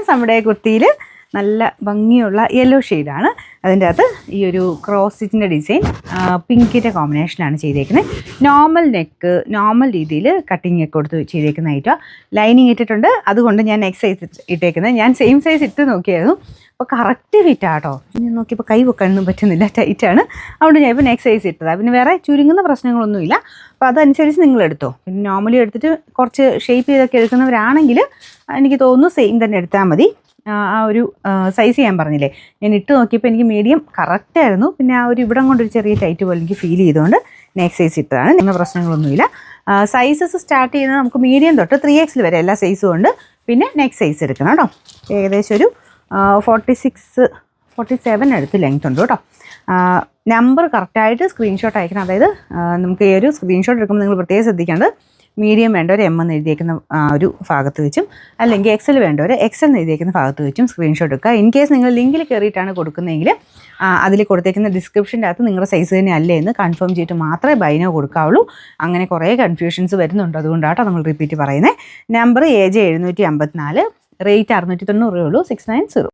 നമ്മുടെ കുർത്തിയിൽ നല്ല ഭംഗിയുള്ള യെല്ലോ ഷെയ്ഡാണ്. അതിൻ്റെ അകത്ത് ഈ ഒരു ക്രോസ് സ്റ്റിച്ചിൻ്റെ ഡിസൈൻ പിങ്കിൻ്റെ കോമ്പിനേഷനാണ് ചെയ്തേക്കുന്നത്. നോർമൽ നെക്ക്, നോർമൽ രീതിയിൽ കട്ടിങ് ഒക്കെ കൊടുത്ത് ചെയ്തേക്കുന്ന ഐറ്റമാണ്. ലൈനിങ് ഇട്ടിട്ടുണ്ട്, അതുകൊണ്ട് ഞാൻ നെക്സ്റ്റ് സൈസ് ഇട്ടേക്കുന്നത്. ഞാൻ സെയിം സൈസ് ഇട്ട് നോക്കിയായിരുന്നു, അപ്പോൾ കറക്റ്റ് ഫിറ്റാട്ടോ. ഞാൻ നോക്കിയപ്പോൾ കൈ വെക്കാനൊന്നും പറ്റുന്നില്ല, ടൈറ്റാണ്. അതുകൊണ്ട് ഞാൻ ഇപ്പോൾ നെക്സ്റ്റ് സൈസ് ഇട്ടതാണ്. പിന്നെ വേറെ ചുരുങ്ങുന്ന പ്രശ്നങ്ങളൊന്നുമില്ല. അപ്പോൾ അതനുസരിച്ച് നിങ്ങൾ എടുത്തോ. പിന്നെ നോർമലി എടുത്തിട്ട് കുറച്ച് ഷേപ്പ് ചെയ്തൊക്കെ എടുക്കുന്നവരാണെങ്കിൽ എനിക്ക് തോന്നുന്നു സെയിം തന്നെ എടുത്താൽ മതി. ആ ഒരു സൈസ് ഞാൻ പറഞ്ഞില്ലേ, ഞാൻ ഇട്ട് നോക്കിയപ്പോൾ എനിക്ക് മീഡിയം കറക്റ്റായിരുന്നു. പിന്നെ ആ ഒരു ഇവിടം കൊണ്ടൊരു ചെറിയ ടൈറ്റ് പോലെ എനിക്ക് ഫീൽ ചെയ്തുകൊണ്ട് നെക്സ്റ്റ് സൈസ് ഇട്ടതാണ്. നിങ്ങൾ പ്രശ്നങ്ങളൊന്നുമില്ല. സൈസസ് സ്റ്റാർട്ട് ചെയ്യുന്നത് നമുക്ക് മീഡിയം തൊട്ട് 3XL വരെ എല്ലാ സൈസും ഉണ്ട്. പിന്നെ നെക്സ്റ്റ് സൈസ് എടുക്കണം കേട്ടോ. ഏകദേശം ഒരു 47 അടുത്ത് ലെങ്ത് ഉണ്ട് കേട്ടോ. നമ്പർ കറക്റ്റായിട്ട് സ്ക്രീൻഷോട്ട് അയക്കണം. അതായത് നമുക്ക് ഈ ഒരു സ്ക്രീൻഷോട്ട് എടുക്കുമ്പോൾ നിങ്ങൾ പ്രത്യേകം ശ്രദ്ധിക്കേണ്ടത്, മീഡിയം വേണ്ടവർ M എന്ന് എഴുതിയേക്കുന്ന ഒരു ഭാഗത്ത് വെച്ചും, അല്ലെങ്കിൽ XL വേണ്ടവർ XL എന്ന് എഴുതിയേക്കുന്ന ഭാഗത്ത് വെച്ചും സ്ക്രീൻഷോട്ട് എടുക്കുക. ഇൻ കേസ് നിങ്ങൾ ലിങ്കിൽ കയറിയിട്ടാണ് കൊടുക്കുന്നതെങ്കിൽ അതിൽ കൊടുത്തേക്കുന്ന ഡിസ്ക്രിപ്ഷൻ്റെ അകത്ത് നിങ്ങളുടെ സൈസ് തന്നെ അല്ലേ എന്ന് കൺഫേം ചെയ്തിട്ട് മാത്രമേ ബൈനോ കൊടുക്കാവുള്ളൂ. അങ്ങനെ കുറേ കൺഫ്യൂഷൻസ് വരുന്നുണ്ട്, അതുകൊണ്ടാട്ടോ നമ്മൾ റിപ്പീറ്റ് പറയുന്നത്. നമ്പർ AJ 754, റേറ്റ് 690 ഉള്ളൂ, 690.